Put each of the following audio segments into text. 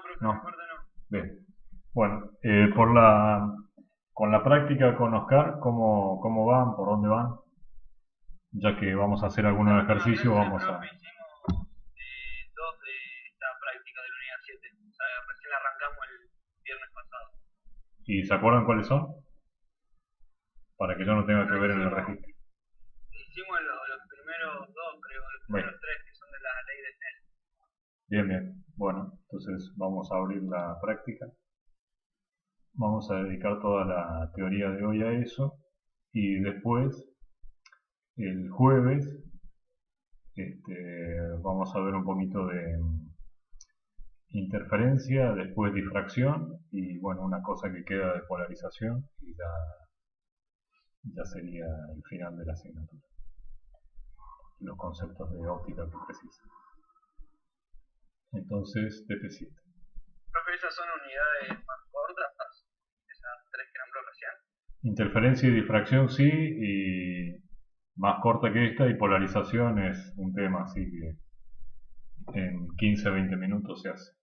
profe, No. aparte no. Bien. Bueno, con la práctica con Oscar, ¿cómo van? ¿Por dónde van? Ya que vamos a hacer La algunos última ejercicios, clase, vamos profe, a... hicimos dos de esta práctica de la unidad 7. O sea, recién arrancamos el viernes pasado. ¿Y se acuerdan cuáles son? Para que yo no tenga que No, ver en el registro. hicimos los primeros dos, creo, los Bueno, primeros tres, que son de la ley de Snell. bien, bien. Bueno, entonces vamos a abrir la práctica. Vamos a dedicar toda la teoría de hoy a eso. Y después, el jueves, vamos a ver un poquito de interferencia, después difracción y bueno, una cosa que queda de polarización y ya sería el final de la asignatura. Los conceptos de óptica que precisan. Entonces, TP7. Profe, esas son unidades más cortas, esas tres que nombró recién. Interferencia y difracción sí, y más corta que esta, y polarización es un tema así que en 15-20 minutos se hace.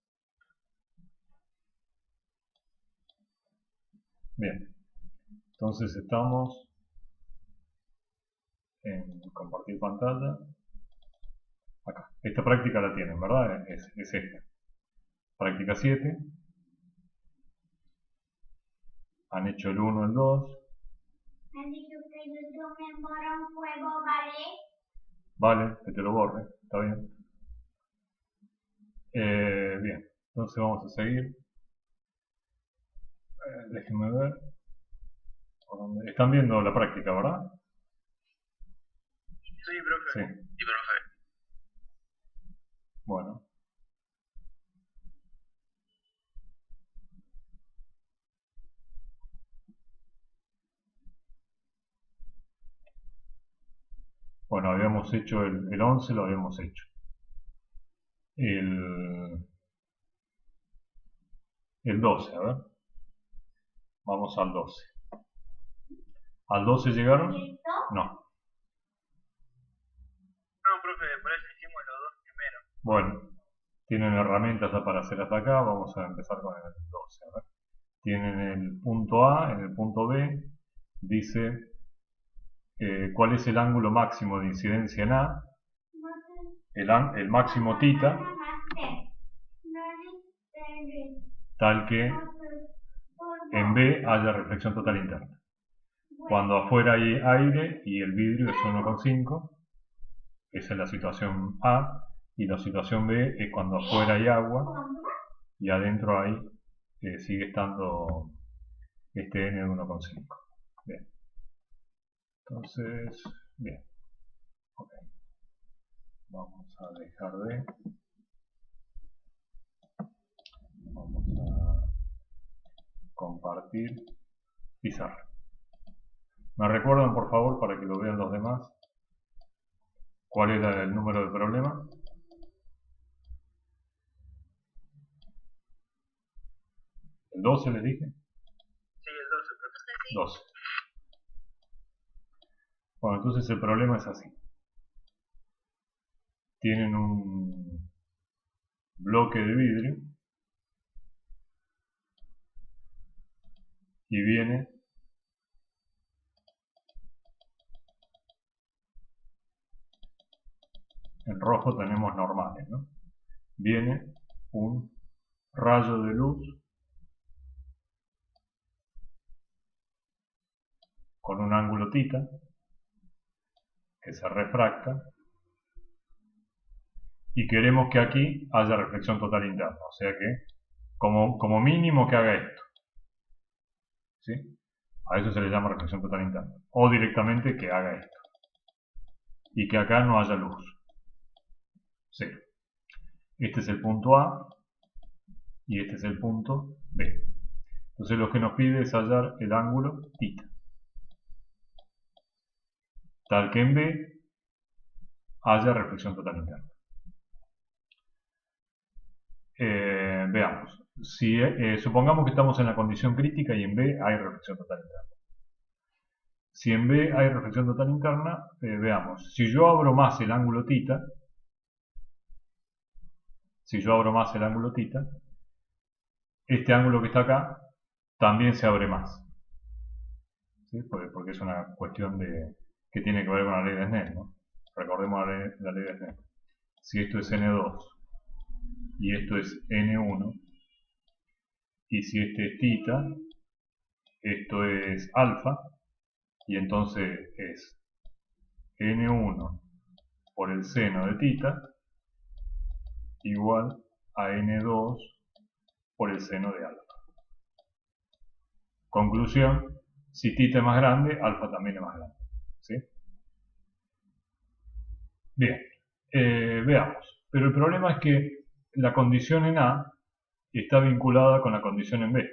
Bien, entonces estamos en compartir pantalla. Acá. Esta práctica la tienen, ¿verdad? Es esta. Práctica 7. Han hecho el 1, el 2. Han dicho que yo me borro un juego, ¿vale? Vale, que te lo borre. Está bien. Bien, entonces vamos a seguir. Déjenme ver. Están viendo la práctica, ¿verdad? Sí, profe. Sí. Sí, profe. Bueno. Bueno, habíamos hecho el 11, lo habíamos hecho. El 12, a ver. Vamos al 12. ¿Al 12 llegaron? ¿Listo? No. No, profe, por eso hicimos los dos primeros. Bueno, tienen herramientas ya para hacer hasta acá. Vamos a empezar con el 12. A ver. Tienen el punto A, en el punto B dice cuál es el ángulo máximo de incidencia en A, el máximo θ, tal que en B haya reflexión total interna. Cuando afuera hay aire y el vidrio es 1,5, esa es la situación A, y la situación B es cuando afuera hay agua y adentro hay, sigue estando este N de 1,5. Bien. Entonces, bien. Ok. Vamos a dejar de... Vamos a compartir pizarra. ¿Me recuerdan, por favor, para que lo vean los demás, cuál era el número del problema? ¿El 12 les dije? Sí, el 12, profe. 12. Bueno, entonces el problema es así. Tienen un bloque de vidrio y viene en rojo, tenemos normales, ¿no? Viene un rayo de luz con un ángulo θ que se refracta y queremos que aquí haya reflexión total interna, o sea que como mínimo que haga esto, ¿sí? A eso se le llama reflexión total interna, o directamente que haga esto y que acá no haya luz, cero. Este es el punto A y este es el punto B. Entonces lo que nos pide es hallar el ángulo θ, tal que en B haya reflexión total interna. Veamos. Si, supongamos que estamos en la condición crítica y en B hay reflexión total interna. Si en B hay reflexión total interna, veamos. Si yo abro más el ángulo θ, este ángulo que está acá también se abre más. ¿Sí? Porque es una cuestión que tiene que ver con la ley de Snell, ¿no? Recordemos la ley de Snell. Si esto es n2 y esto es n1, y si este es θ, esto es alfa, y entonces es n1 por el seno de θ igual a n2 por el seno de alfa. Conclusión, si θ es más grande, alfa también es más grande. ¿Sí? Bien, veamos. Pero el problema es que la condición en A está vinculada con la condición en B.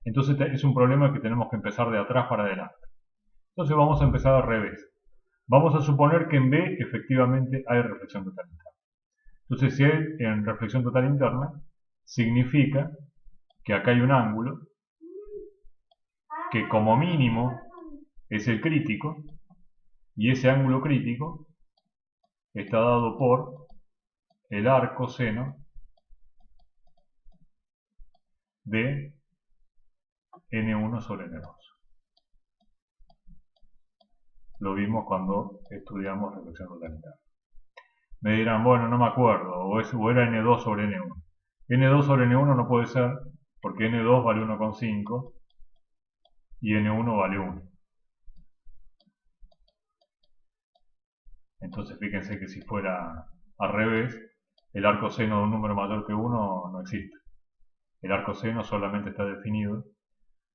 Entonces es un problema que tenemos que empezar de atrás para adelante. Entonces vamos a empezar al revés. Vamos a suponer que en B efectivamente hay reflexión total interna. Entonces si hay en reflexión total interna, significa que acá hay un ángulo que como mínimo es el crítico, y ese ángulo crítico está dado por el arco seno de n1 sobre n2. Lo vimos cuando estudiamos reflexión total interna. Me dirán, bueno, no me acuerdo, o era n2 sobre n1. n2 sobre n1 no puede ser, porque n2 vale 1,5 y n1 vale 1. Entonces fíjense que si fuera al revés, el arco seno de un número mayor que 1 no existe. El arco seno solamente está definido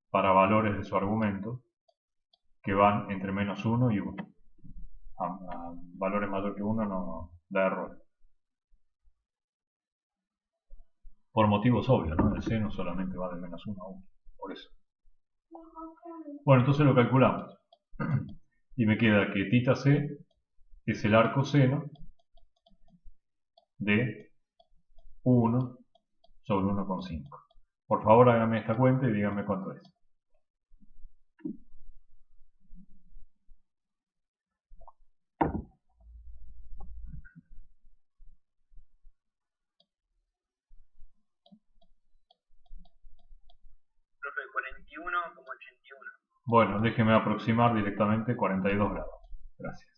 para valores de su argumento que van entre menos 1 y 1. A valores mayor que 1 no da error. Por motivos obvios, ¿no? El seno solamente va de menos 1 a 1. Por eso. Bueno, entonces lo calculamos. Y me queda que θc es el arco seno de 1 sobre 1,5. Por favor, háganme esta cuenta y díganme cuánto es. Profe, 41,81. Bueno, déjeme aproximar directamente 42 grados. Gracias.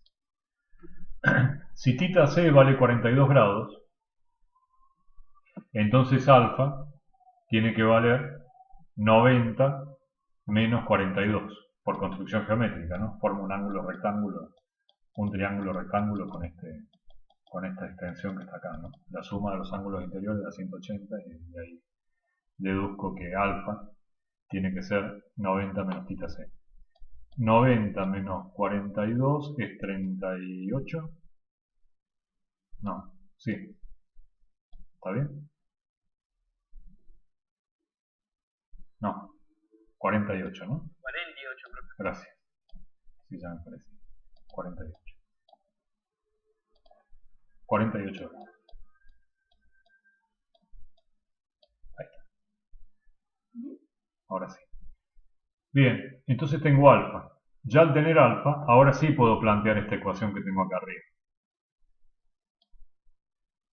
Si θc vale 42 grados, entonces alfa tiene que valer 90 menos 42 por construcción geométrica, ¿no? Forma un ángulo rectángulo, un triángulo rectángulo con esta extensión que está acá, ¿no? La suma de los ángulos interiores da 180 y de ahí deduzco que alfa tiene que ser 90 menos θc. 90 menos 42 es 38. No, sí. ¿Está bien? No, 48, ¿no? 48, profe. Gracias. Sí, ya me parece. 48. 48 grados. Ahí está. Ahora sí. Bien, entonces tengo alfa. Ya al tener alfa, ahora sí puedo plantear esta ecuación que tengo acá arriba.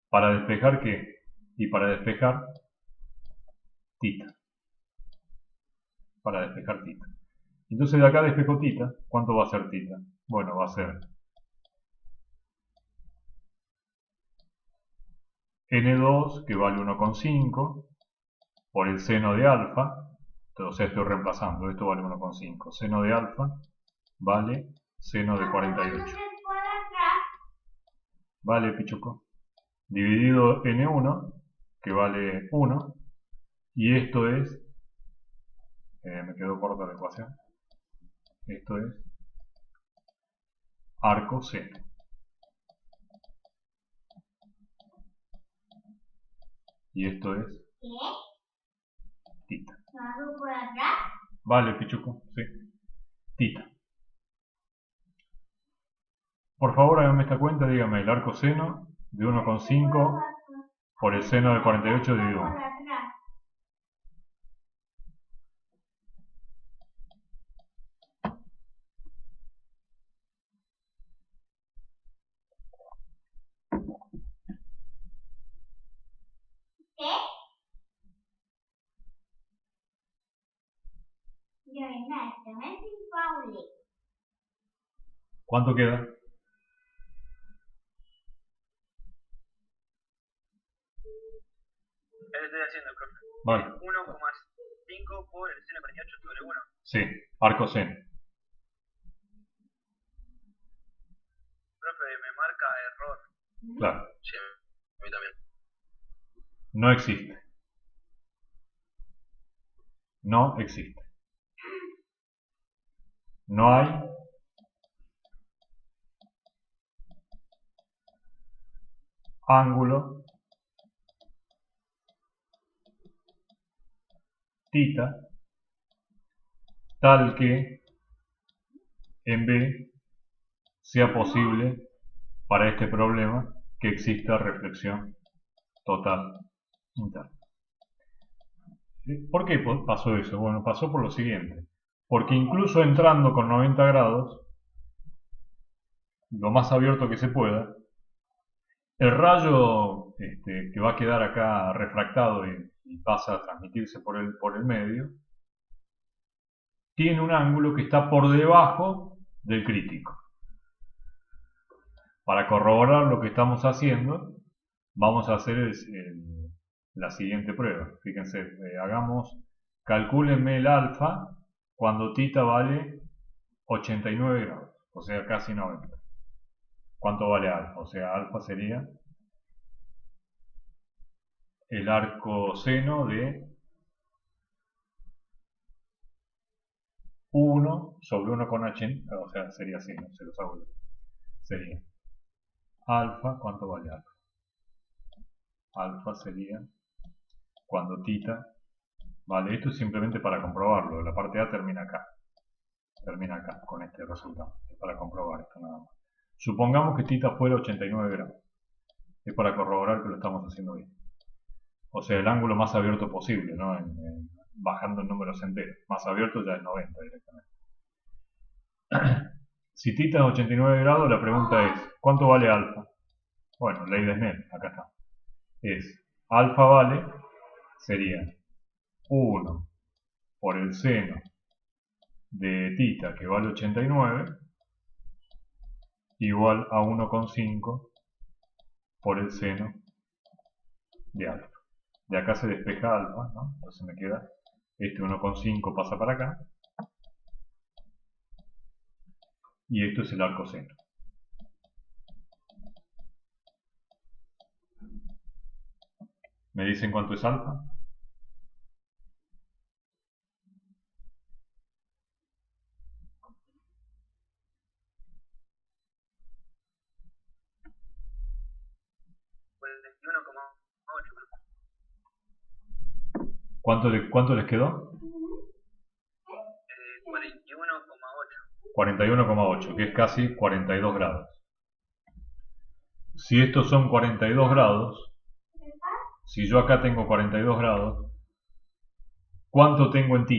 ¿Para despejar qué? Y para despejar θ. Para despejar θ. Entonces de acá despejo θ. ¿Cuánto va a ser θ? Bueno, va a ser n2, que vale 1,5, por el seno de alfa. Entonces estoy reemplazando. Esto vale 1,5. Seno de alfa vale seno de 48. Vale, pichuco. Dividido n1, que vale 1. Y esto es... me quedó corta la ecuación. Esto es arco seno. Y esto es θ. Vale, pichuco, sí. Θ. Por favor, háganme esta cuenta, dígame el arco seno de 1,5 por el seno de 48 dividido 1. Pauli. ¿Cuánto queda? Ahí lo estoy haciendo, profe. Vale. 1,5 por el seno de 48 sobre 1. Sí, arco seno. Profe, me marca error. Claro. Sí, a mí también. No existe. No existe. No hay ángulo θ tal que en B sea posible para este problema que exista reflexión total interna. ¿Por qué pasó eso? Bueno, pasó por lo siguiente. Porque incluso entrando con 90 grados, lo más abierto que se pueda, el rayo que va a quedar acá refractado y pasa a transmitirse por el medio, tiene un ángulo que está por debajo del crítico. Para corroborar lo que estamos haciendo, vamos a hacer la siguiente prueba. Fíjense, calcúlenme el alfa cuando θ vale 89 grados, o sea, casi 90. ¿Cuánto vale alfa? O sea, alfa sería el arco seno de 1 sobre 1,80, o sea, sería así, no se los hago yo. Sería alfa, ¿cuánto vale alfa? Alfa sería cuando θ vale, esto es simplemente para comprobarlo, la parte A termina acá, con este resultado, es para comprobar esto nada más. Supongamos que θ fuera 89 grados, es para corroborar que lo estamos haciendo bien. O sea, el ángulo más abierto posible, ¿no? Bajando en números enteros, más abierto ya es 90 directamente. Si θ es 89 grados, la pregunta es, ¿cuánto vale alfa? Bueno, ley de Snell, acá está. Alfa vale, sería 1 por el seno de θ, que vale 89, igual a 1,5 por el seno de alfa. De acá se despeja alfa, ¿no? Entonces me queda 1,5 pasa para acá. Y esto es el arco seno. ¿Me dicen cuánto es alfa? Pues 21,8. ¿Cuánto les quedó? 41,8. 41,8, que es casi 42 grados. Si estos son 42 grados, si yo acá tengo 42 grados, ¿cuánto tengo en θ?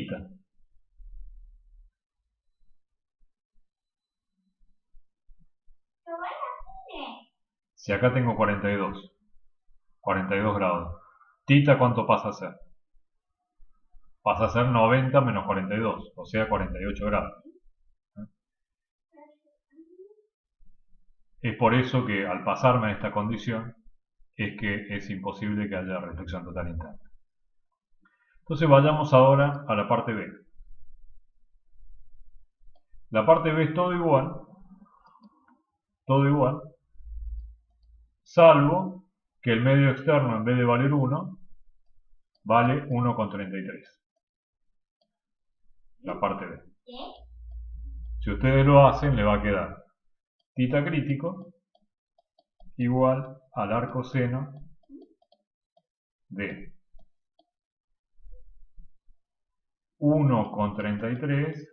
Si acá tengo 42 grados, ¿θ cuánto pasa a ser? Pasa a ser 90 menos 42, o sea 48 grados. Es por eso que al pasarme a esta condición es que es imposible que haya reflexión total interna. Entonces vayamos ahora a la parte B. La parte B es todo igual, salvo que el medio externo en vez de valer 1, vale 1,33. La parte B. Si ustedes lo hacen, le va a quedar θ crítico igual al arco seno de 1,33,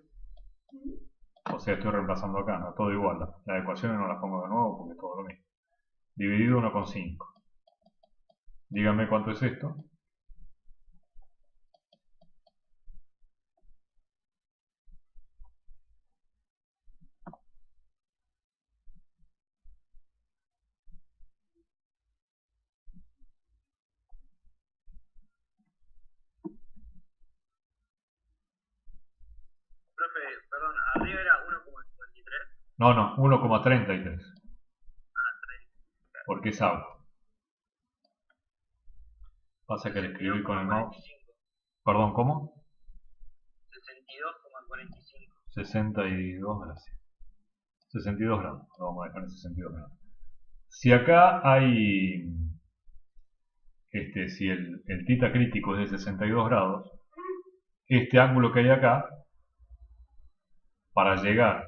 o sea, estoy reemplazando acá, no todo igual, las ecuaciones no las pongo de nuevo porque es todo lo mismo, dividido 1,5. Díganme cuánto es esto. Profe, perdón, a No, no, 1,33. Ah, 30. Porque es agua. Pasa que le escribí con el mouse. 62,45. Perdón, ¿cómo? 62,45. 62, gracias. 62 grados. Lo vamos a dejar en 62 grados. Si acá hay, si el θ crítico es de 62 grados, este ángulo que hay acá, para llegar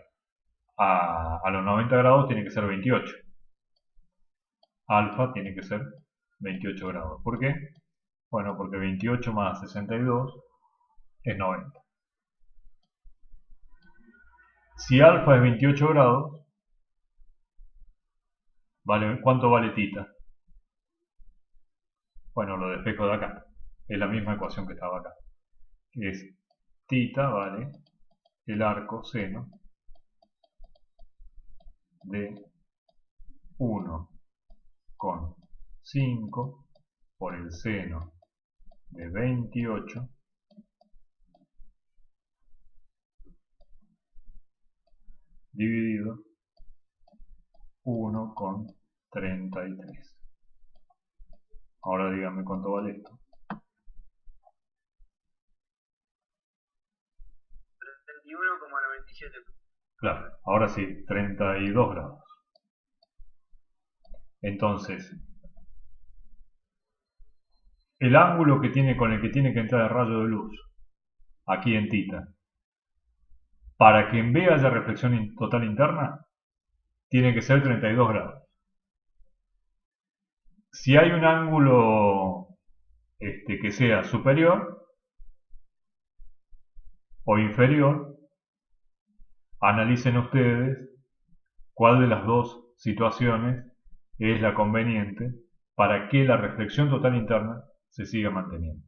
a los 90 grados tiene que ser 28. Alfa tiene que ser 28 grados. ¿Por qué? Bueno, porque 28 más 62 es 90. Si alfa es 28 grados, ¿cuánto vale θ? Bueno, lo despejo de acá. Es la misma ecuación que estaba acá. Es θ vale el arco seno de 1,5 por el seno de 28 dividido 1,33. Ahora díganme cuánto vale esto. 31,97. Claro, ahora sí, 32 grados. Entonces, el ángulo con el que tiene que entrar el rayo de luz, aquí en θ, para que en B haya reflexión total interna, tiene que ser 32 grados. Si hay un ángulo que sea superior o inferior, analicen ustedes cuál de las dos situaciones es la conveniente para que la reflexión total interna se siga manteniendo.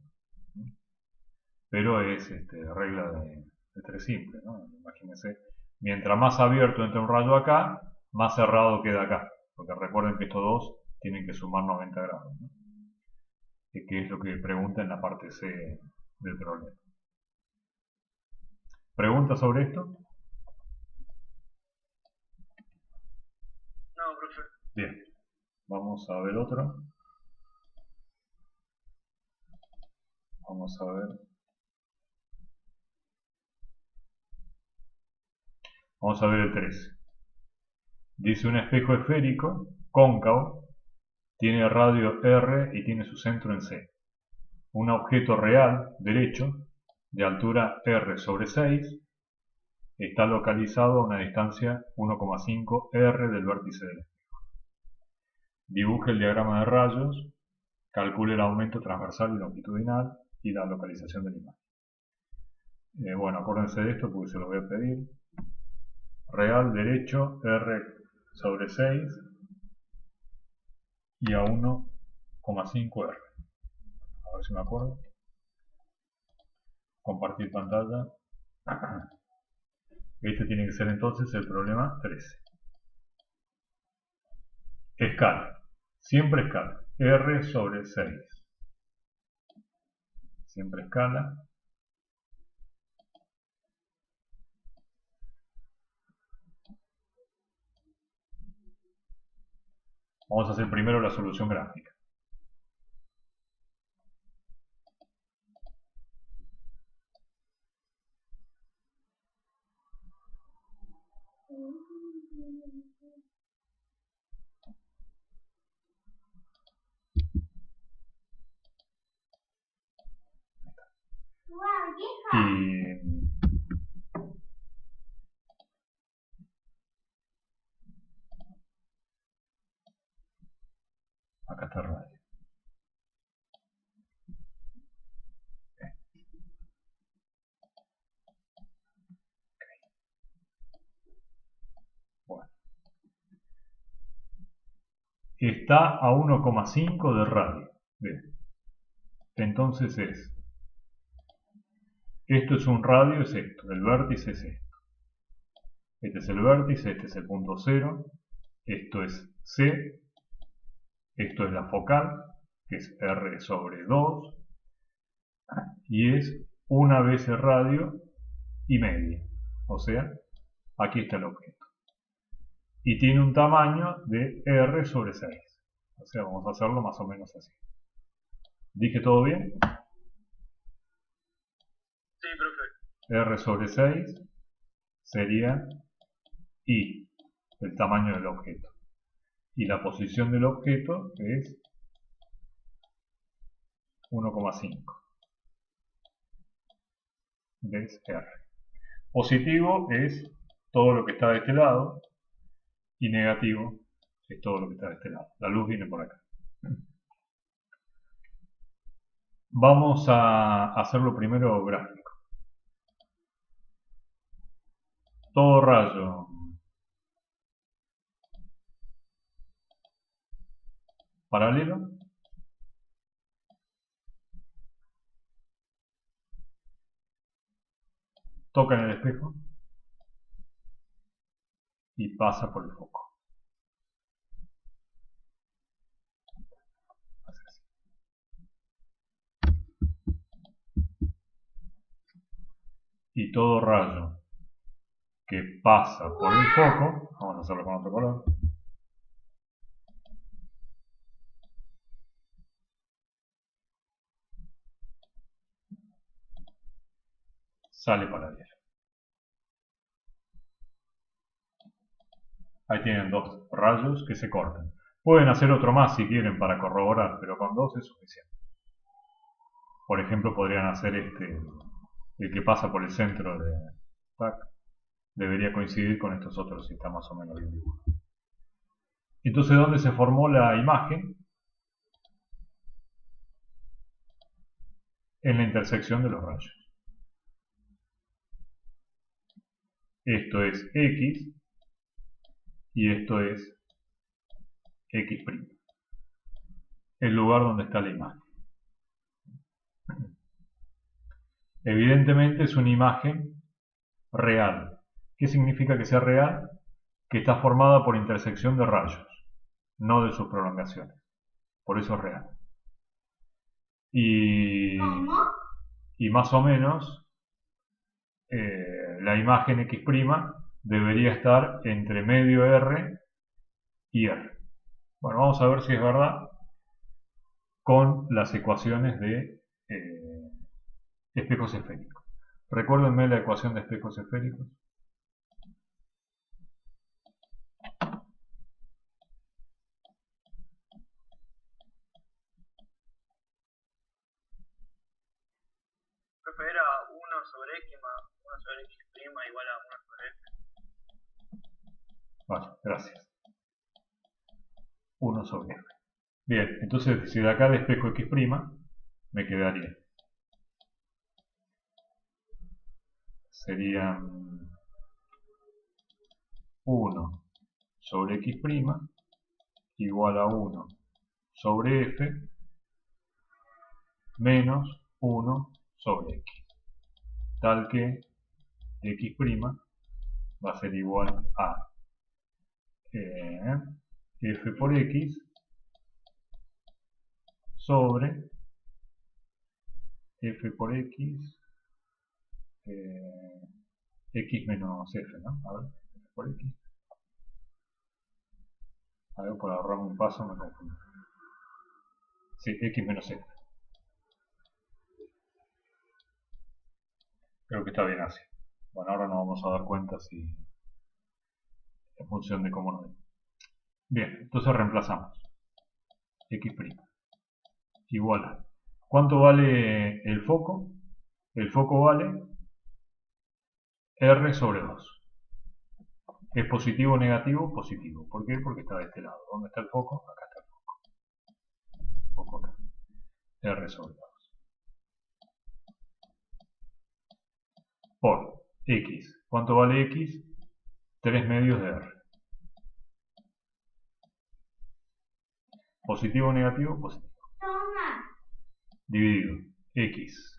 Pero es regla de tres simple, ¿no? Imagínense, mientras más abierto entre un rayo acá, más cerrado queda acá, porque recuerden que estos dos tienen que sumar 90 grados, ¿no? Que es lo que pregunta en la parte C del problema. ¿Preguntas sobre esto? No, profe. Bien, vamos a ver otro. Vamos a ver. Vamos a ver el 13. Dice un espejo esférico, cóncavo, tiene radio R y tiene su centro en C. Un objeto real, derecho, de altura R sobre 6, está localizado a una distancia 1,5 R del vértice del espejo. Dibuje el diagrama de rayos, calcule el aumento transversal y longitudinal y la localización de la imagen. Bueno, acuérdense de esto porque se lo voy a pedir. Real, derecho, R sobre 6 y a 1,5 R. A ver si me acuerdo. Compartir pantalla. Este tiene que ser entonces el problema 13. Escala. Siempre escala. R sobre 6. Siempre escala. Vamos a hacer primero la solución gráfica. Y acá está el radio. Bueno. Está a 1,5 de radio. Bien. Entonces esto es un radio, es esto, el vértice es esto. Este es el vértice, este es el punto 0, esto es C, esto es la focal, que es R sobre 2, y es una vez el radio y media. O sea, aquí está el objeto. y tiene un tamaño de R sobre 6. O sea, vamos a hacerlo más o menos así. ¿Dije todo bien? Sí, profe. R sobre 6 sería I, el tamaño del objeto. Y la posición del objeto es 1,5 veces R. Positivo es todo lo que está de este lado y negativo es todo lo que está de este lado. La luz viene por acá. Vamos a hacerlo primero gráfico. Todo rayo paralelo toca en el espejo y pasa por el foco. Y todo rayo que pasa por el foco, vamos a hacerlo con otro color, sale paralelo. Ahí tienen dos rayos que se cortan. Pueden hacer otro más si quieren para corroborar, pero con dos es suficiente. Por ejemplo, podrían hacer el que pasa por el centro de tac, debería coincidir con estos otros si está más o menos bien dibujado. Entonces, ¿dónde se formó la imagen? En la intersección de los rayos. Esto es X y esto es X'. El lugar donde está la imagen. Evidentemente es una imagen real. ¿Qué significa que sea real? Que está formada por intersección de rayos, no de sus prolongaciones. Por eso es real. Y más o menos la imagen X' debería estar entre medio R y R. Bueno, vamos a ver si es verdad con las ecuaciones de espejos esféricos. Recuérdenme la ecuación de espejos esféricos. Profe, era 1 sobre X más 1 sobre X' igual a 1 sobre F. Vale, gracias. 1 sobre F. Bien, entonces si de acá despejo X' me quedaría. Serían 1 sobre X' igual a 1 sobre F menos 1 sobre X. Tal que X' va a ser igual a F por X sobre F por X X menos F, ¿no? A ver, F por X. A ver, por ahorrarme un paso me confundo. Sí, X menos F. Creo que está bien así. Bueno, ahora nos vamos a dar cuenta si en función de cómo nos ven. Bien, entonces reemplazamos. X' igual a. ¿Cuánto vale el foco? El foco vale R sobre 2. ¿Es positivo o negativo? Positivo. ¿Por qué? Porque está de este lado. ¿Dónde está el foco? Acá está el foco. Foco acá. R sobre 2. Por X. ¿Cuánto vale X? 3 medios de R. ¿Positivo o negativo? Positivo. Dividido. X.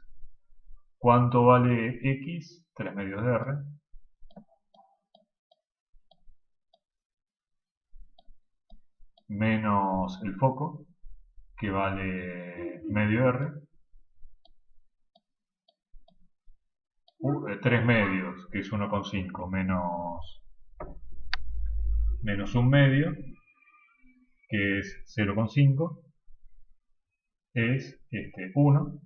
¿Cuánto vale X? 3 medios de R. Menos el foco, que vale medio R. 3 medios, que es 1,5, menos menos un medio, que es 0,5, es 1,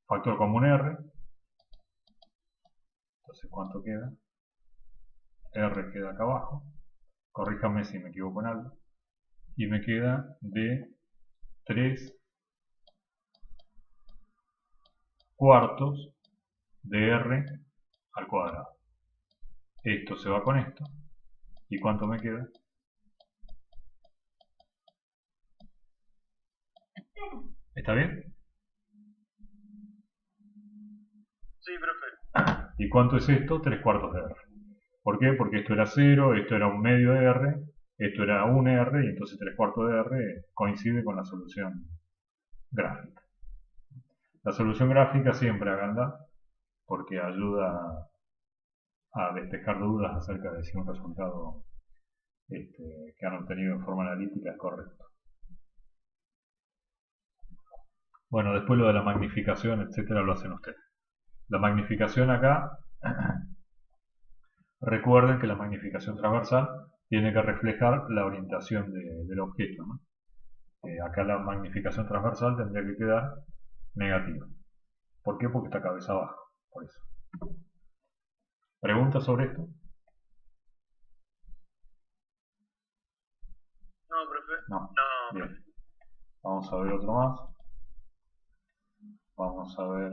factor común R. Entonces, ¿cuánto queda? R queda acá abajo. Corríjame si me equivoco en algo. Y me queda de 3 cuartos de R al cuadrado. Esto se va con esto. ¿Y cuánto me queda? ¿Está bien? Sí, profe. ¿Y cuánto es esto? 3 cuartos de R. ¿Por qué? Porque esto era 0, esto era un medio de R, esto era un R, y entonces 3 cuartos de R coincide con la solución gráfica. La solución gráfica siempre háganla, porque ayuda a despejar dudas acerca de si un resultado que han obtenido en forma analítica es correcto. Bueno, después lo de la magnificación, etcétera, lo hacen ustedes. La magnificación acá, recuerden que la magnificación transversal tiene que reflejar la orientación del objeto, ¿no? Acá la magnificación transversal tendría que quedar negativa. ¿Por qué? Porque está cabeza abajo. Por eso. ¿Preguntas sobre esto? No, profe. No. No, Bien. profe. Vamos a ver otro más. Vamos a ver.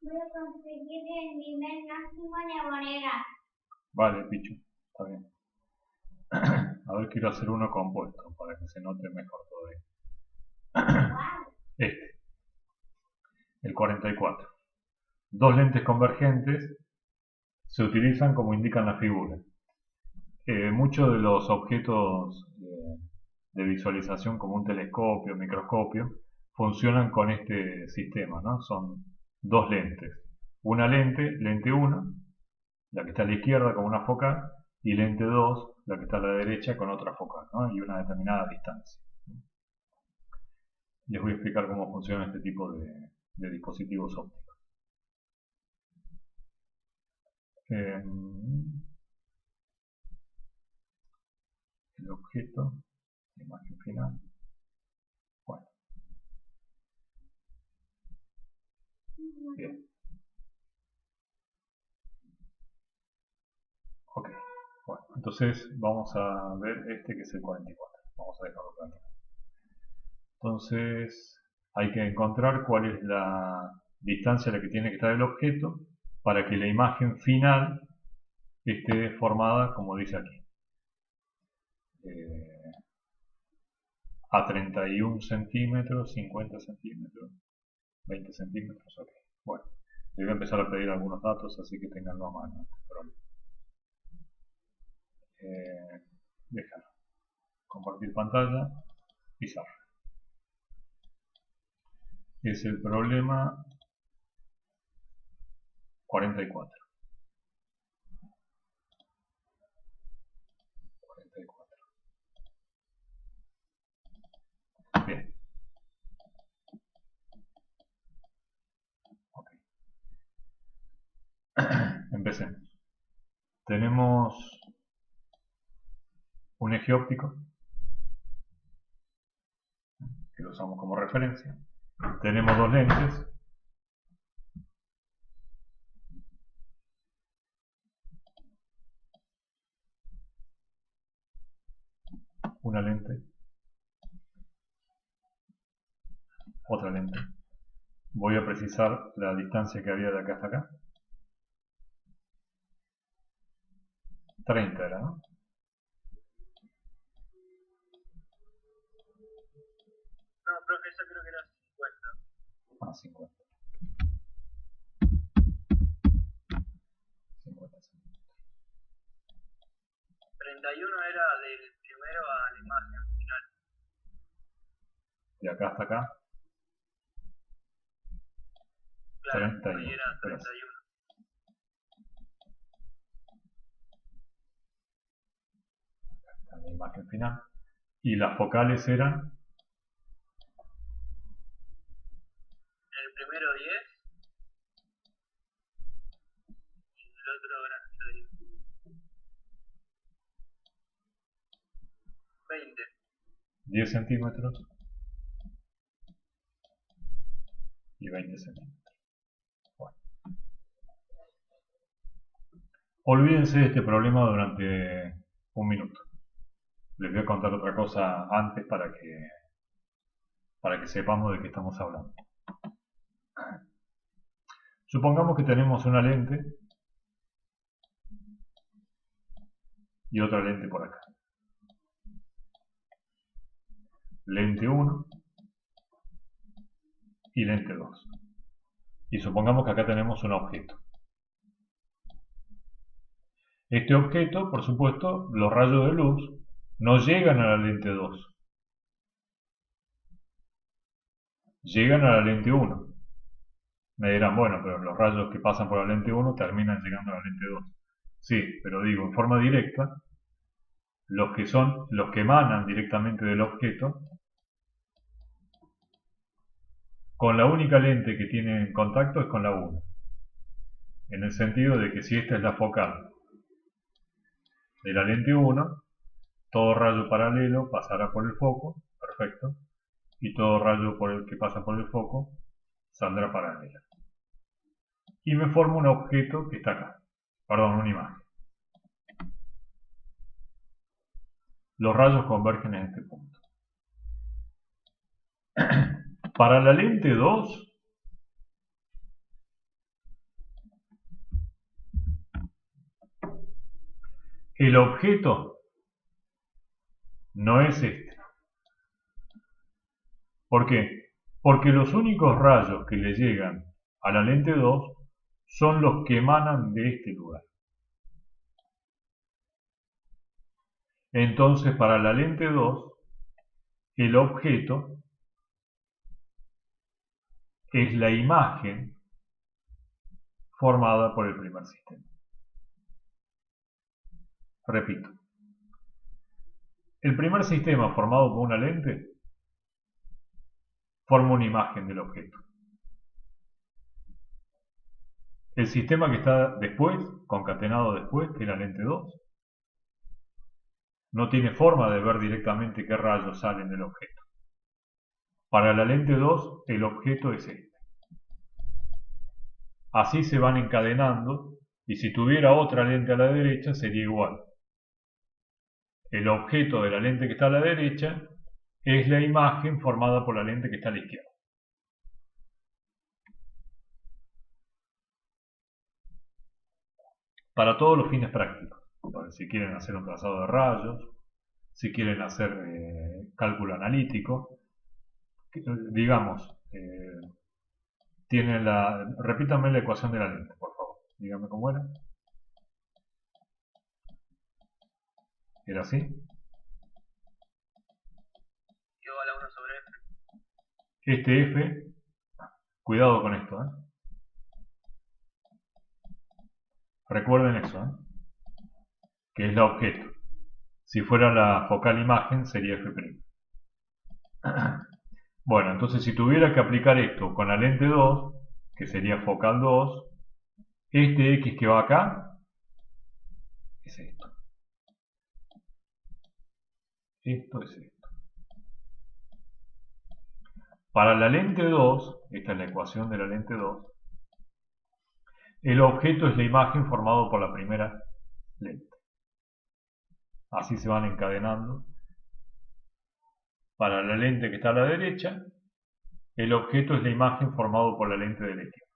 Voy a conseguir el nivel máximo de moneda. Vale, Pichu. Está bien. A ver, quiero hacer uno compuesto para que se note mejor todavía. Wow. El 44. Dos lentes convergentes se utilizan como indican la figura. Muchos de los objetos de visualización como un telescopio, microscopio, funcionan con este sistema, ¿no? Son dos lentes. Una lente, lente 1, la que está a la izquierda con una focal, y lente 2, la que está a la derecha con otra focal, ¿no? Y una determinada distancia. Les voy a explicar cómo funciona este tipo de dispositivos ópticos. El objeto, la imagen final. Bueno, bien. Ok. Bueno, entonces vamos a ver este que es el 44. Vamos a dejarlo planteado. Entonces hay que encontrar cuál es la distancia a la que tiene que estar el objeto para que la imagen final esté formada como dice aquí. A 31 centímetros, 50 centímetros, 20 centímetros, ok. Bueno, le voy a empezar a pedir algunos datos así que tenganlo a mano este problema. Déjalo. Compartir pantalla, pizarra. Es el problema 44. 44. Bien. Ok. Empecemos. Tenemos un eje óptico que lo usamos como referencia. Tenemos dos lentes. Una lente. Otra lente. Voy a precisar la distancia que había de acá hasta acá. 30 era, ¿no? No, profe, esa creo que era 50. Ah, 50. 31 era del primero a la imagen final. De acá hasta acá. Claro, 31. ahí era 31. La imagen final. Y las focales eran El primero 10 y el otro era 20. 10 centímetros y 20 centímetros. Bueno. Olvídense de este problema durante un minuto. Les voy a contar otra cosa antes para que sepamos de qué estamos hablando. Supongamos que tenemos una lente y otra lente por acá. Lente 1 y lente 2. Y supongamos que acá tenemos un objeto. Este objeto, por supuesto, los rayos de luz no llegan a la lente 2. Llegan a la lente 1. Me dirán, bueno, pero los rayos que pasan por la lente 1 terminan llegando a la lente 2. Sí, pero digo, en forma directa, los que emanan directamente del objeto, con la única lente que tienen contacto es con la 1. En el sentido de que si esta es la focal de la lente 1, todo rayo paralelo pasará por el foco, perfecto, y todo rayo que pasa por el foco saldrá paralela. Y me forma un objeto que está acá, perdón, una imagen. Los rayos convergen en este punto. Para la lente 2, el objeto no es este. ¿Por qué? Porque los únicos rayos que le llegan a la lente 2 son los que emanan de este lugar. Entonces, para la lente 2, el objeto es la imagen formada por el primer sistema. Repito, el primer sistema formado por una lente forma una imagen del objeto. El sistema que está después, concatenado después, que es la lente 2, no tiene forma de ver directamente qué rayos salen del objeto. Para la lente 2, el objeto es este. Así se van encadenando, y si tuviera otra lente a la derecha sería igual. El objeto de la lente que está a la derecha es la imagen formada por la lente que está a la izquierda. Para todos los fines prácticos, si quieren hacer un trazado de rayos, si quieren hacer cálculo analítico, digamos, repítanme la ecuación de la lente, por favor. Díganme cómo era. ¿Era así? Igual a 1 sobre F. Este F, cuidado con esto, recuerden eso, que es la objeto. Si fuera la focal imagen sería F'. Bueno, entonces si tuviera que aplicar esto con la lente 2, que sería focal 2, este X que va acá es esto. Esto es esto. Para la lente 2, esta es la ecuación de la lente 2, el objeto es la imagen formado por la primera lente. Así se van encadenando. Para la lente que está a la derecha, el objeto es la imagen formado por la lente de la izquierda.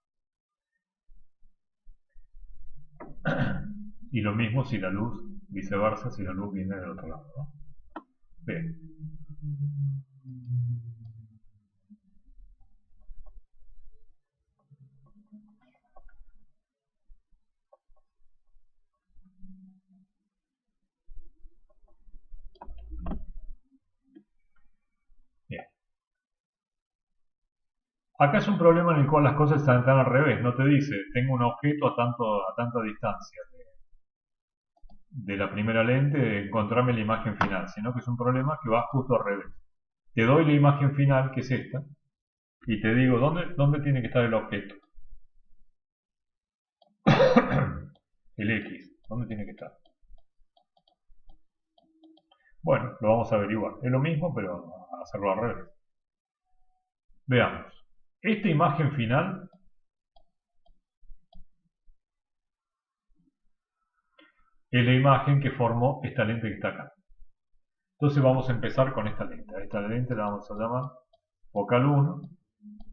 Y lo mismo si la luz, viceversa, si la luz viene del otro lado, ¿no? Bien. Acá es un problema en el cual las cosas están al revés. No te dice, tengo un objeto a tanta distancia de la primera lente, encontrarme la imagen final, sino que es un problema que va justo al revés. Te doy la imagen final, que es esta, y te digo, ¿dónde tiene que estar el objeto? El X, ¿dónde tiene que estar? Bueno, lo vamos a averiguar. Es lo mismo, pero hacerlo al revés. Veamos. Esta imagen final es la imagen que formó esta lente que está acá. Entonces vamos a empezar con esta lente. A esta lente la vamos a llamar focal 1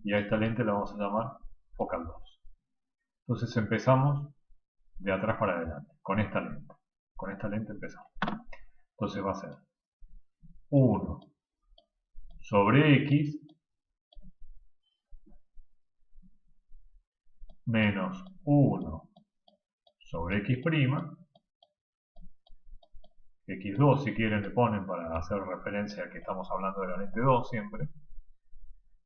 y a esta lente la vamos a llamar focal 2. Entonces empezamos de atrás para adelante, con esta lente. Con esta lente empezamos. Entonces va a ser 1 sobre X menos 1 sobre X', X2 si quieren le ponen para hacer referencia a que estamos hablando de la lente 2 siempre.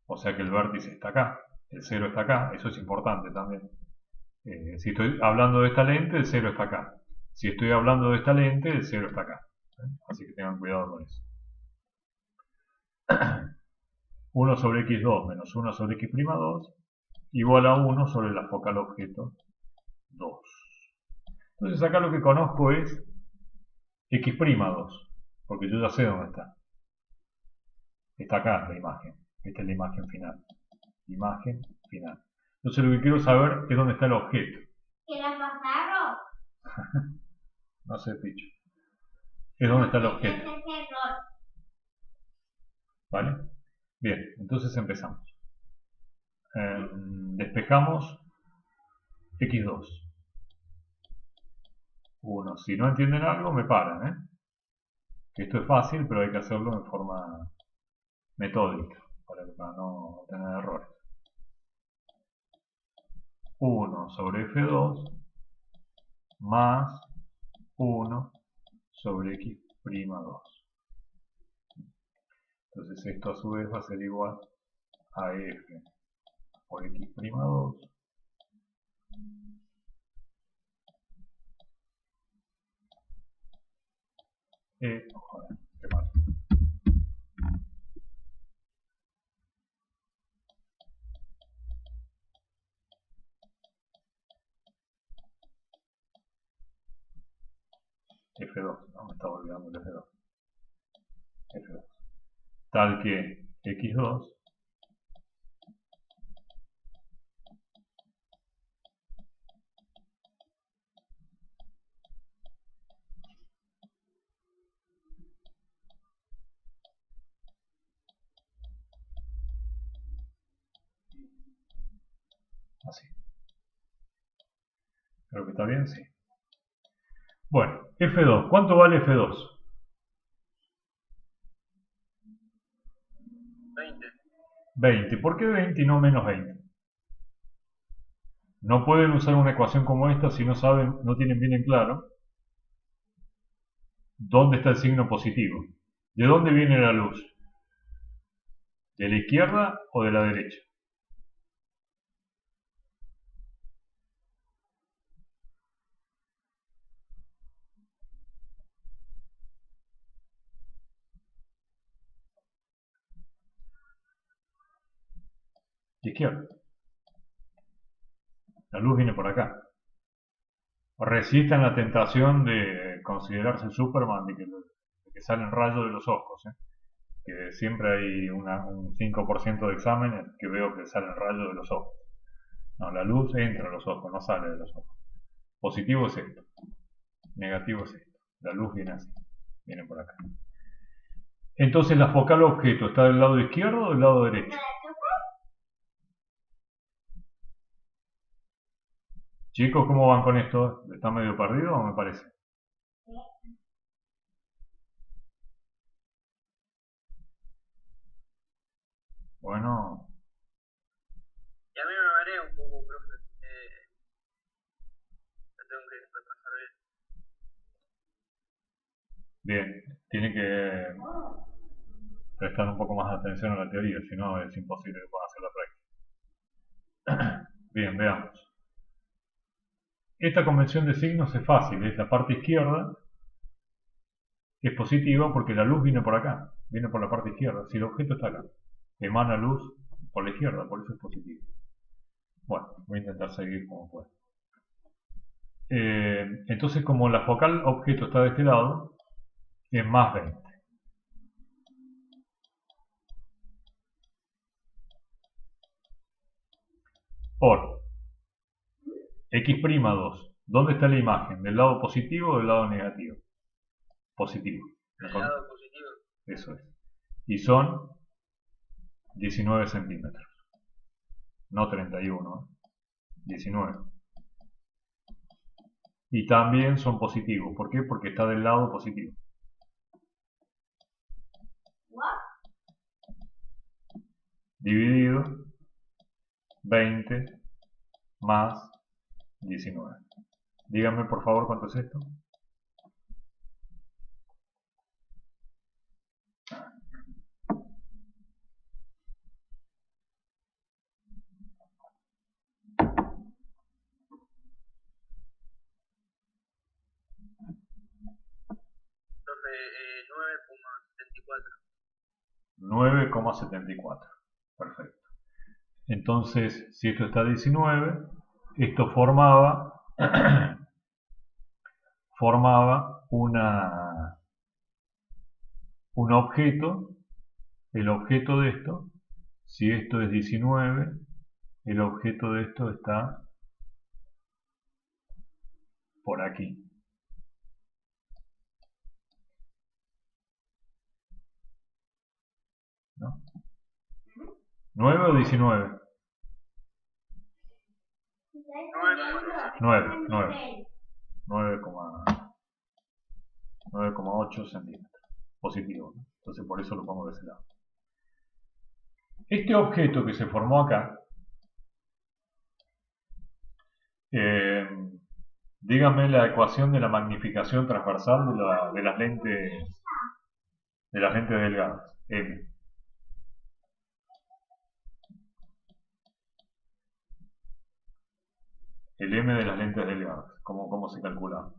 O sea que el vértice está acá, el 0 está acá, eso es importante también. Si estoy hablando de esta lente, el 0 está acá. Si estoy hablando de esta lente, el 0 está acá. Así que tengan cuidado con eso. 1 sobre X2 menos 1 sobre X'2 igual a 1 sobre la focal objeto 2. Entonces acá lo que conozco es X'2, porque yo ya sé dónde está. Está acá la imagen. Esta es la imagen final. Imagen final. Entonces lo que quiero saber es dónde está el objeto. ¿Quieres pasarlo? No sé, picho. Es dónde está el objeto. Ese es error. ¿Vale? Bien, entonces empezamos. Despejamos X2. 1. Si no entienden algo, me paran, ¿eh? Que esto es fácil, pero hay que hacerlo en forma metódica, para no tener errores. 1 sobre F2 más 1 sobre X'2. Entonces esto a su vez va a ser igual a F por X'2 joder, qué mal. F2, no me estaba olvidando el F2. F2. Tal que X2 así. Creo que está bien, sí. Bueno, F2. ¿Cuánto vale F2? 20. 20. ¿Por qué 20 y no menos 20? No pueden usar una ecuación como esta si no saben, no tienen bien en claro dónde está el signo positivo. ¿De dónde viene la luz? ¿De la izquierda o de la derecha? De izquierda. La luz viene por acá. Resistan la tentación de considerarse Superman, de que salen rayos de los ojos. Que siempre hay un 5% de exámenes que veo que salen rayos de los ojos. No, la luz entra a los ojos, no sale de los ojos. Positivo es esto. Negativo es esto. La luz viene así. Viene por acá. Entonces la focal objeto está del lado izquierdo o del lado derecho. Chicos, ¿cómo van con esto? ¿Está medio perdido o me parece? Bueno, Y a mí me marea un poco, profe. Lo tengo que repasar bien. bien. Tiene que prestar un poco más de atención a la teoría, si no es imposible que puedan hacer la práctica. Bien, veamos. Esta convención de signos es fácil, es la parte izquierda, es positiva porque la luz viene por acá, viene por la parte izquierda. Si el objeto está acá, emana luz por la izquierda, por eso es positivo. Bueno, voy a intentar seguir como pueda. Entonces, como la focal objeto está de este lado, es más 20. Por x'2. ¿Dónde está la imagen? ¿Del lado positivo o del lado negativo? Positivo. El lado positivo. Eso es. Y son 19 centímetros. No 31, 19. Y también son positivos. ¿Por qué? Porque está del lado positivo. Dividido 20 más 19. Díganme por favor cuánto es esto. Profe, 9,74. 9,74. Perfecto. Entonces, si esto está a 19, esto formaba un objeto. El objeto de esto, si esto es 19, el objeto de esto está por aquí. ¿No? 9 o 19. 9,8 centímetros. Positivo, ¿no? Entonces por eso lo pongo de ese lado. Este objeto que se formó acá, dígame la ecuación de la magnificación transversal de las lentes delgadas, M. El M de las lentes delgadas, ¿cómo se calcula?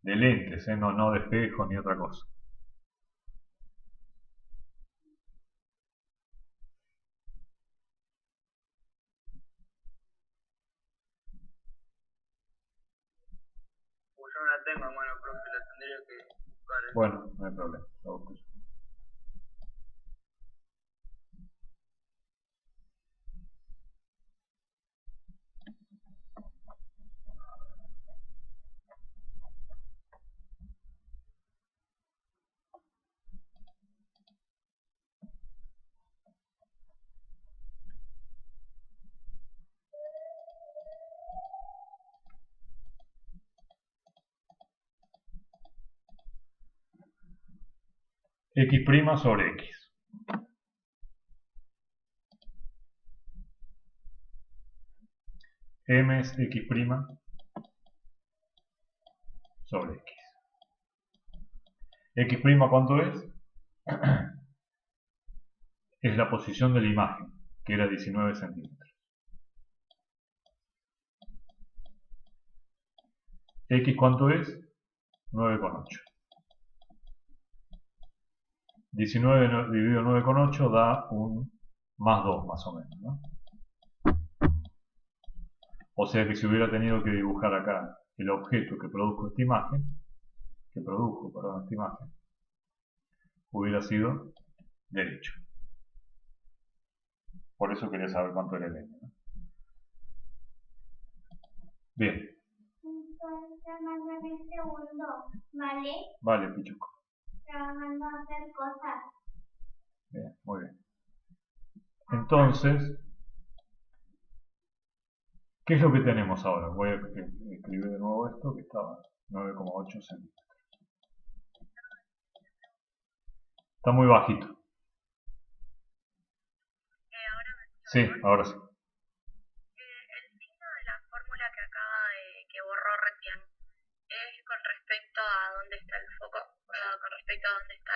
De lentes, no de espejo ni otra cosa. Pues yo no la tengo a mano, profe, la tendría que buscar. Bueno, no hay problema, lo busco yo. X' sobre X. M es X' sobre X. ¿X' cuánto es? Es la posición de la imagen, que era 19 centímetros. ¿X cuánto es? 9,8. 19 dividido 9,8 da un más 2 más o menos, ¿no? O sea que si hubiera tenido que dibujar acá el objeto que produjo esta imagen, hubiera sido derecho. Por eso quería saber cuánto era el n, ¿no? Bien. Entonces, un segundo, ¿vale? Vale, Pichuco. Trabajando a hacer cosas. Bien, muy bien. Entonces, ¿qué es lo que tenemos ahora? Voy a escribir de nuevo esto, que estaba 9,8 centímetros. Está muy bajito. Sí, ahora sí. El signo de la fórmula que borró recién es con respecto a dónde está el foco, con respecto a dónde está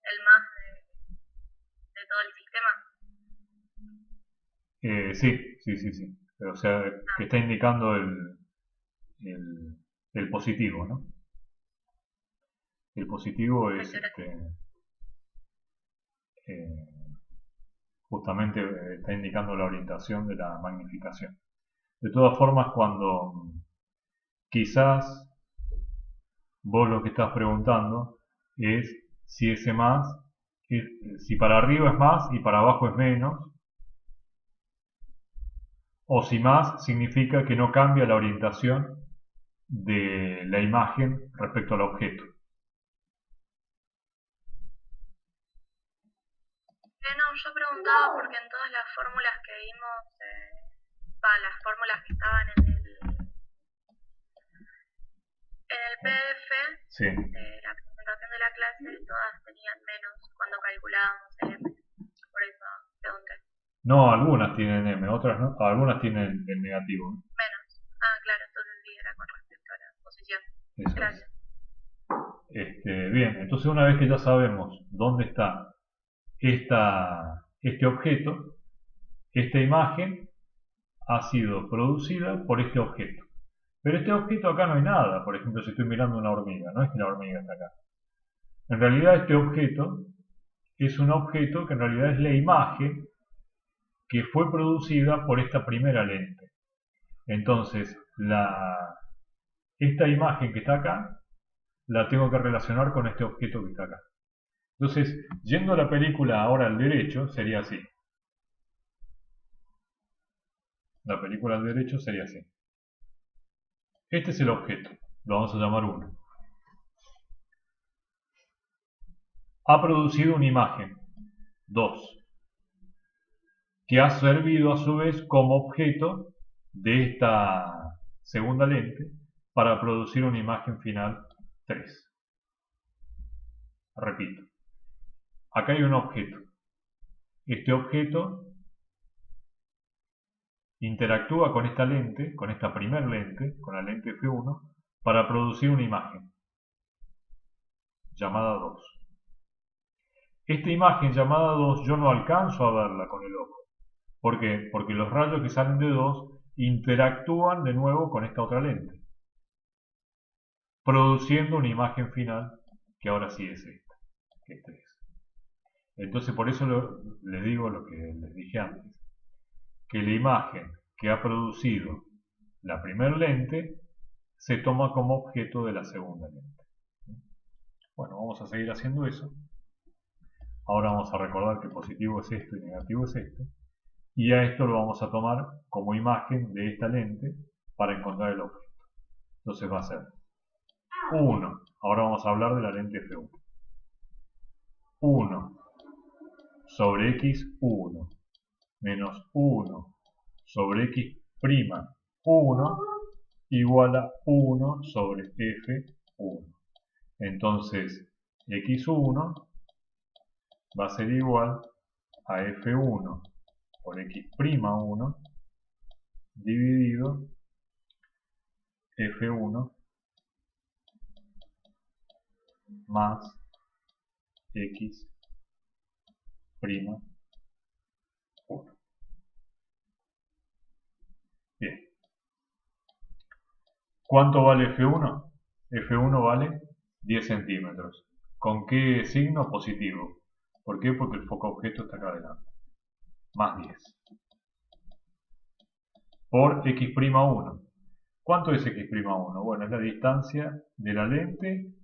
el más de todo el sistema. Sí. O sea, que está indicando el positivo, ¿no? El positivo es justamente está indicando la orientación de la magnificación. De todas formas, cuando quizás vos lo que estás preguntando es si ese más, si para arriba es más y para abajo es menos, o si más significa que no cambia la orientación de la imagen respecto al objeto. No, yo preguntaba porque en todas las fórmulas que vimos, las fórmulas que estaban en el PDF Sí. de la presentación de la clase, todas tenían menos cuando calculábamos el M. Por eso pregunté. No, algunas tienen M, otras no, algunas tienen el negativo. Menos. Ah, claro, entonces sí, era con respecto a la posición. Eso Gracias. es. Bien, entonces una vez que ya sabemos dónde está este objeto, esta imagen ha sido producida por este objeto. Pero este objeto acá no hay nada. Por ejemplo, si estoy mirando una hormiga, no es que la hormiga está acá. En realidad este objeto es un objeto que en realidad es la imagen que fue producida por esta primera lente. Entonces, esta imagen que está acá, la tengo que relacionar con este objeto que está acá. Entonces, yendo a la película ahora al derecho, sería así. La película al derecho sería así. Este es el objeto, lo vamos a llamar 1. Ha producido una imagen, 2, que ha servido a su vez como objeto de esta segunda lente para producir una imagen final, 3. Repito, acá hay un objeto. Este objeto interactúa con esta lente, con esta primer lente, con la lente F1, para producir una imagen llamada 2. Esta imagen llamada 2 yo no alcanzo a verla con el ojo. ¿Por qué? Porque los rayos que salen de 2 interactúan de nuevo con esta otra lente, produciendo una imagen final que ahora sí es esta, que es 3. Entonces por eso les digo lo que les dije antes, que la imagen que ha producido la primera lente se toma como objeto de la segunda lente. Bueno, vamos a seguir haciendo eso. Ahora vamos a recordar que positivo es esto y negativo es esto. Y a esto lo vamos a tomar como imagen de esta lente para encontrar el objeto. Entonces va a ser 1. Ahora vamos a hablar de la lente F1. 1 sobre x1 menos 1 sobre x' 1 igual a 1 sobre f1. Entonces x1 va a ser igual a f1 por x'1 dividido f1 más x'1. Bien. ¿Cuánto vale F1? F1 vale 10 centímetros. ¿Con qué signo? Positivo. ¿Por qué? Porque el foco objeto está acá adelante. Más 10. Por x'1. ¿Cuánto es x'1? Bueno, es la distancia de la lente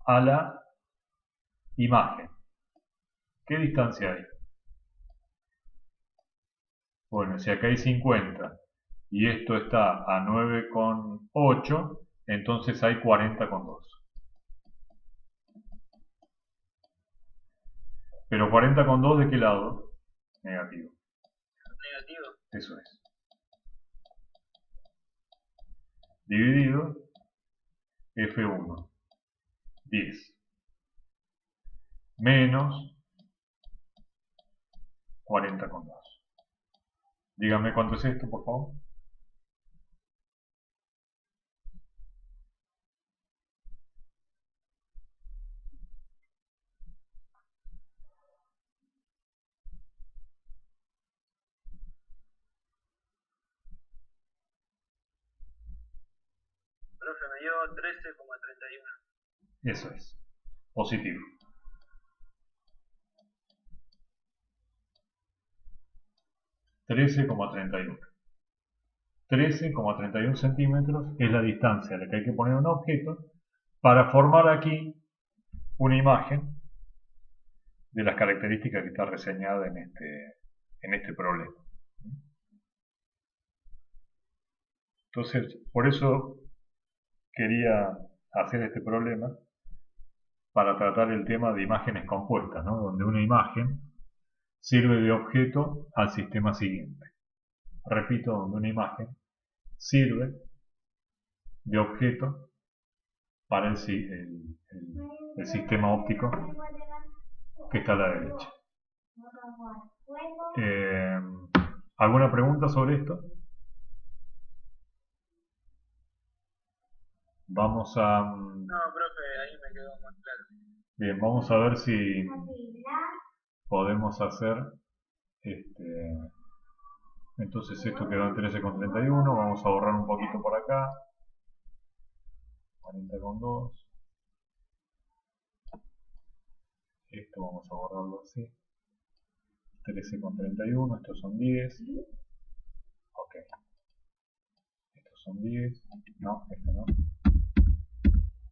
a la imagen. ¿Qué distancia hay? Bueno, si acá hay 50 y esto está a 9,8, entonces hay 40,2. Pero 40,2 ¿de qué lado? Negativo. Negativo. Eso es. Dividido F1. 10. Menos 40,2. Dígame cuánto es esto, por favor. me dio 13,31. Eso es. Positivo. 13,31. 13,31 centímetros es la distancia a la que hay que poner un objeto para formar aquí una imagen de las características que está reseñada en este problema. Entonces, por eso quería hacer este problema para tratar el tema de imágenes compuestas, ¿no? Donde una imagen sirve de objeto al sistema siguiente. Repito, donde una imagen sirve de objeto para el sistema óptico que está a la derecha. ¿Alguna pregunta sobre esto? Vamos a... No, profe, ahí me quedó más claro. Bien, vamos a ver si podemos hacer entonces esto quedó en 13,31, vamos a borrar un poquito por acá, 40,2, esto vamos a borrarlo así, 13,31, estos son 10, ok, estos son 10, no, esto no,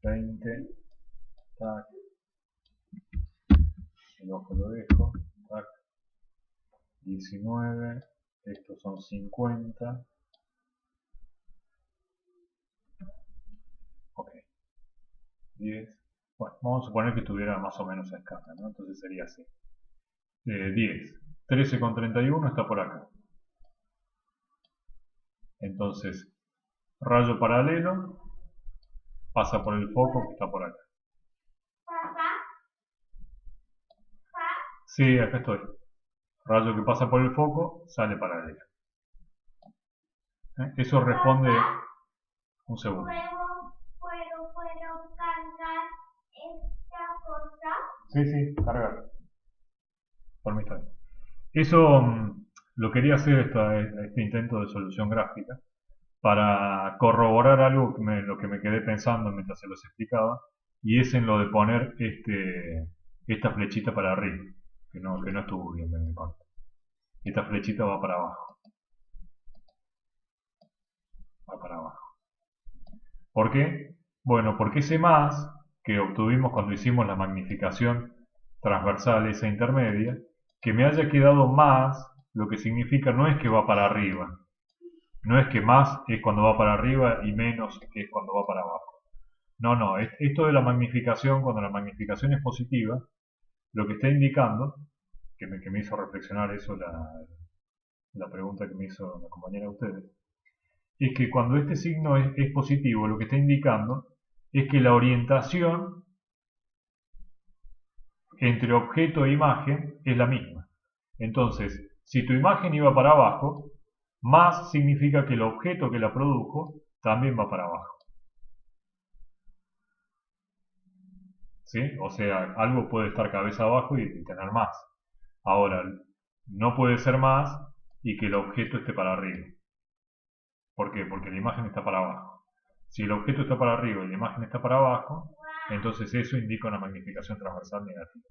20, tac, el ojo lo dejo, tac, 19, estos son 50, ok, 10, bueno, vamos a suponer que estuviera más o menos a escala, ¿no? Entonces sería así, 10, 13,31 está por acá, entonces rayo paralelo pasa por el foco que está por acá. Sí, acá estoy. Rayo que pasa por el foco sale paralelo. Eso responde... Un segundo. ¿Puedo cargar esta cosa? Sí, cargar. Por mí está bien. Eso lo quería hacer este intento de solución gráfica para corroborar algo lo que me quedé pensando mientras se los explicaba, y es en lo de poner esta flechita para arriba, que no estuvo bien de mi parte. Esta flechita va para abajo. Va para abajo. ¿Por qué? Bueno, porque ese más que obtuvimos cuando hicimos la magnificación transversal, esa intermedia, que me haya quedado más, lo que significa no es que va para arriba. No es que más es cuando va para arriba y menos que es cuando va para abajo. No, esto de la magnificación, cuando la magnificación es positiva, lo que está indicando, que me hizo reflexionar eso la pregunta que me hizo la compañera de ustedes, es que cuando este signo es positivo, lo que está indicando es que la orientación entre objeto e imagen es la misma. Entonces, si tu imagen iba para abajo, más significa que el objeto que la produjo también va para abajo. ¿Sí? O sea, algo puede estar cabeza abajo y tener más. Ahora, no puede ser más y que el objeto esté para arriba. ¿Por qué? Porque la imagen está para abajo. Si el objeto está para arriba y la imagen está para abajo, entonces eso indica una magnificación transversal negativa.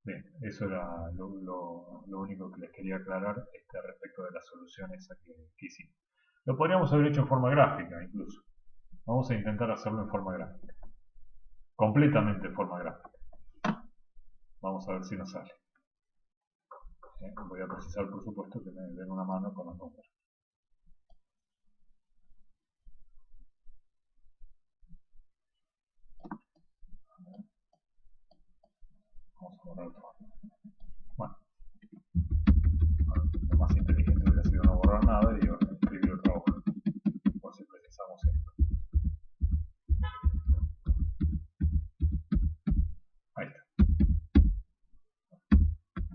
Bien, eso era lo único que les quería aclarar respecto de la solución esa que hicimos. Lo podríamos haber hecho en forma gráfica incluso. Vamos a intentar hacerlo en forma gráfica. Completamente en forma gráfica. Vamos a ver si nos sale. Voy a precisar, por supuesto, que me den una mano con los números. Vamos a borrar todo. Bueno, lo más inteligente hubiera sido no borrar nada y escribir otra hoja, por si precisamos esto. Ahí está.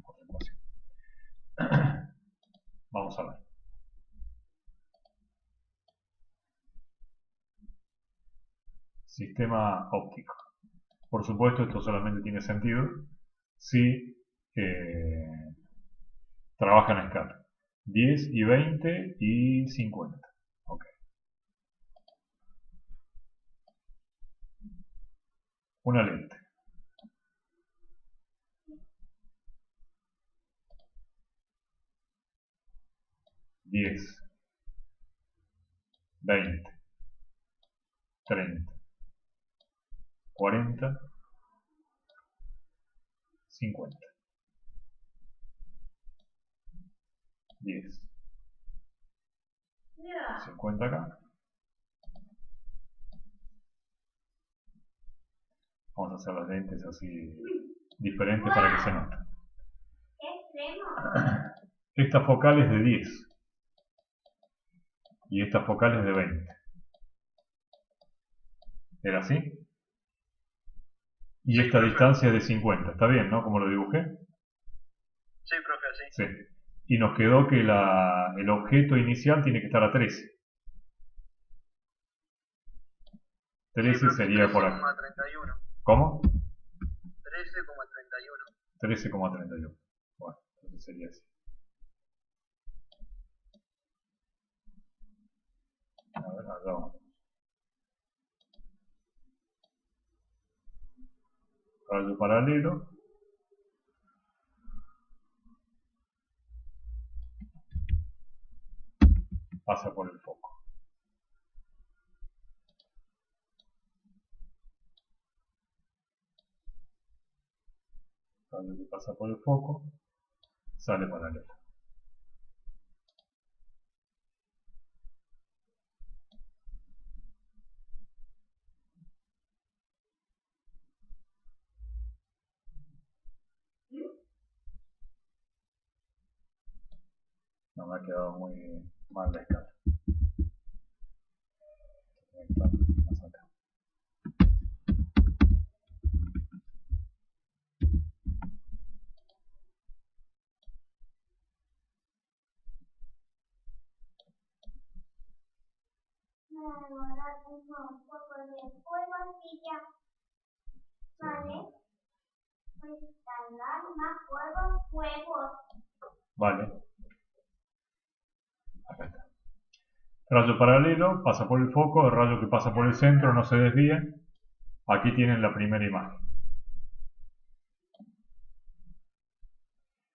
Otra ecuación. Vamos a ver. Sistema óptico. Por supuesto, esto solamente tiene sentido si trabajan a escala. 10 y 20 y 50. Ok. una lente. 10, 20, 30, 40, 50. 10, 50 acá. Vamos a hacer las lentes así diferentes para que se note. ¡Qué extremo! Esta focal es de 10 y esta focal es de 20. ¿Era así? Y esta distancia es de 50. ¿Está bien, no? Como lo dibujé. Sí, profe, sí. Sí. Y nos quedó que el objeto inicial tiene que estar a 13. 13 Sí, profe, sería por acá. 13,31. ¿Cómo? 13,31. 13,31. Bueno, entonces sería así. A ver, allá vamos. Rayo paralelo. Pasa por el foco. Rayo que pasa por el foco, sale paralelo. No me ha quedado muy mal la escala. Más acá. Ahora tengo un poco de fuego y ya. Vale. Pues instalar más fuegos. Vale. Acá está. Rayo paralelo, pasa por el foco, el rayo que pasa por el centro no se desvía. Aquí tienen la primera imagen.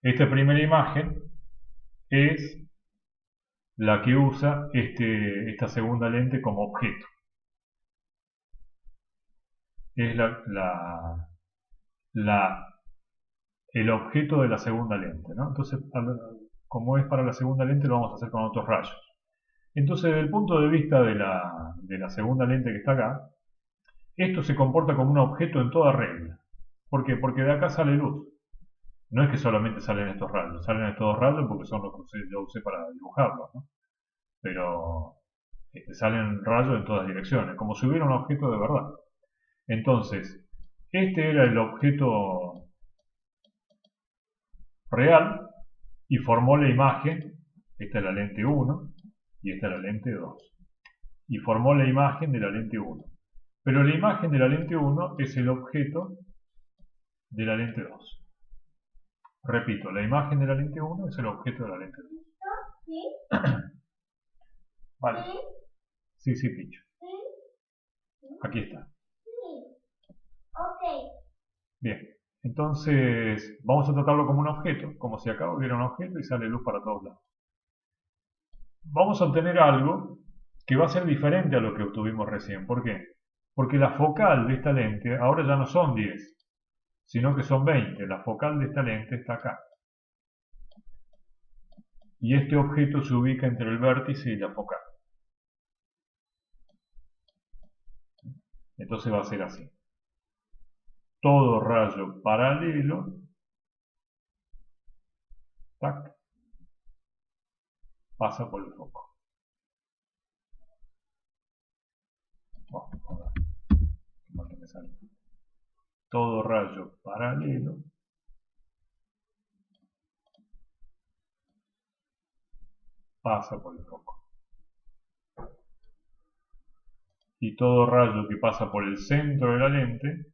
Esta primera imagen es la que usa esta segunda lente como objeto. Es el objeto de la segunda lente, ¿no? Entonces, como es para la segunda lente, lo vamos a hacer con otros rayos. Entonces, desde el punto de vista de la segunda lente que está acá, esto se comporta como un objeto en toda regla. ¿Por qué? Porque de acá sale luz. No es que solamente salen estos rayos, salen estos dos rayos porque son los que yo usé para dibujarlos, ¿no? Pero salen rayos en todas direcciones, como si hubiera un objeto de verdad. Entonces, este era el objeto real y formó la imagen. Esta es la lente 1 y esta es la lente 2. Y formó la imagen de la lente 1. Pero la imagen de la lente 1 es el objeto de la lente 2. Repito, la imagen de la lente 1 es el objeto de la lente 2. ¿Sí? Vale. ¿Sí? Sí, Picho. ¿Sí? Aquí está. Sí. Ok. Bien. Entonces, vamos a tratarlo como un objeto, como si acá hubiera un objeto y sale luz para todos lados. Vamos a obtener algo que va a ser diferente a lo que obtuvimos recién. ¿Por qué? Porque la focal de esta lente ahora ya no son 10, sino que son 20. La focal de esta lente está acá. Y este objeto se ubica entre el vértice y la focal. Entonces va a ser así. Todo rayo paralelo, tac, pasa por el foco. Bueno, a ver, qué mal que me sale. Todo rayo paralelo pasa por el foco. Y todo rayo que pasa por el centro de la lente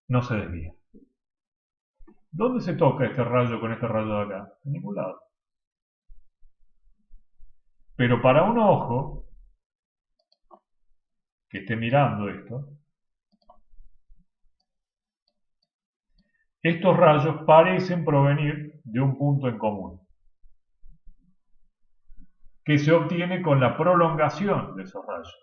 no se desvía. ¿Dónde se toca este rayo con este rayo de acá? En ningún lado. Pero para un ojo que esté mirando esto, estos rayos parecen provenir de un punto en común, que se obtiene con la prolongación de esos rayos.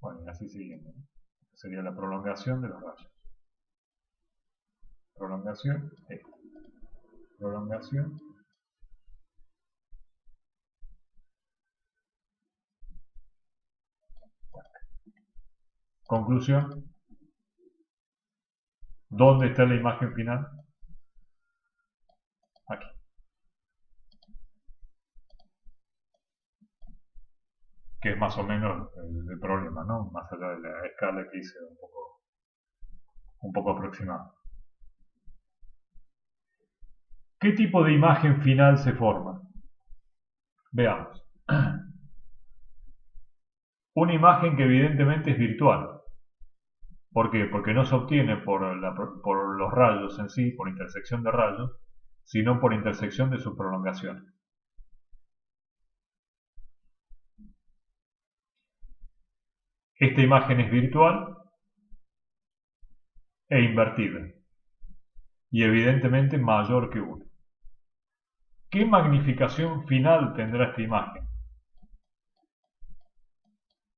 Bueno, y así siguiendo, ¿no? Sería la prolongación de los rayos. Prolongación, esta. Prolongación. Conclusión. ¿Dónde está la imagen final? Aquí. Que es más o menos el problema, ¿no? Más allá de la escala que hice un poco aproximada. ¿Qué tipo de imagen final se forma? Veamos. Una imagen que evidentemente es virtual. ¿Por qué? Porque no se obtiene por los rayos en sí, por intersección de rayos, sino por intersección de sus prolongaciones. Esta imagen es virtual e invertida, y evidentemente mayor que 1. ¿Qué magnificación final tendrá esta imagen?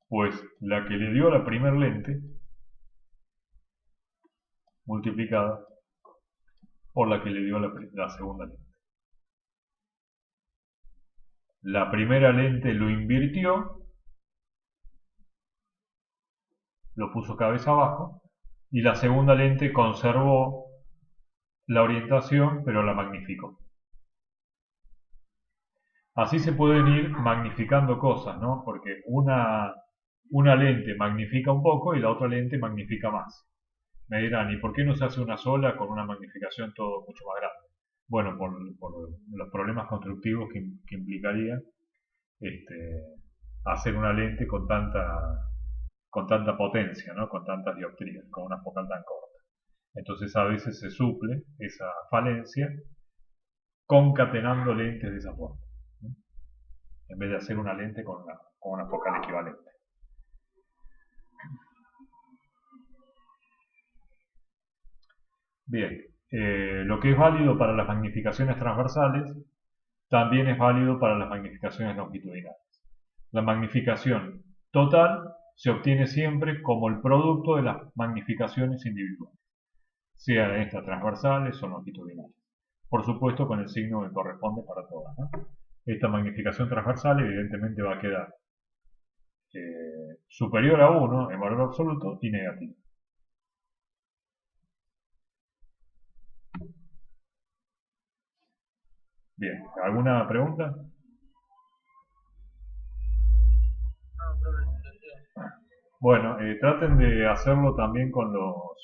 Pues la que le dio la primera lente multiplicada por la que le dio la segunda lente. La primera lente lo invirtió, lo puso cabeza abajo, y la segunda lente conservó la orientación, pero la magnificó. Así se pueden ir magnificando cosas, ¿no? Porque una lente magnifica un poco y la otra lente magnifica más. Me dirán, ¿y por qué no se hace una sola con una magnificación todo mucho más grande? Bueno, por los problemas constructivos que implicaría hacer una lente con tanta potencia, ¿no? Con tantas dioptrías, con una focal tan corta. Entonces a veces se suple esa falencia concatenando lentes de esa forma, ¿no? En vez de hacer una lente con una focal equivalente. Bien, lo que es válido para las magnificaciones transversales también es válido para las magnificaciones longitudinales. La magnificación total se obtiene siempre como el producto de las magnificaciones individuales, sean estas transversales o longitudinales. Por supuesto con el signo que corresponde para todas, ¿no? Esta magnificación transversal evidentemente va a quedar superior a 1 en valor absoluto y negativo. Bien, ¿alguna pregunta? No, profe, entendido. Bueno, traten de hacerlo también con los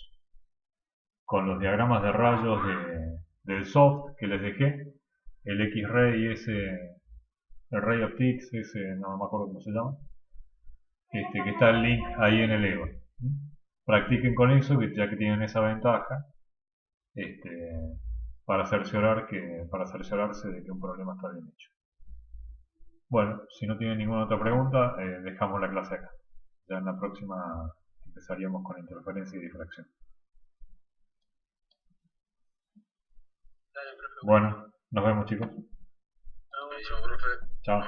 diagramas de rayos del soft que les dejé, el X-Ray el Ray Optics, no me acuerdo cómo se llama, que está el link ahí en el EVA. Practiquen con eso, ya que tienen esa ventaja, para cerciorarse de que un problema está bien hecho. Bueno, si no tienen ninguna otra pregunta, dejamos la clase acá. Ya en la próxima empezaríamos con interferencia y difracción. Dale, profe. Bueno, nos vemos, chicos. Buenísimo, profe. Chao.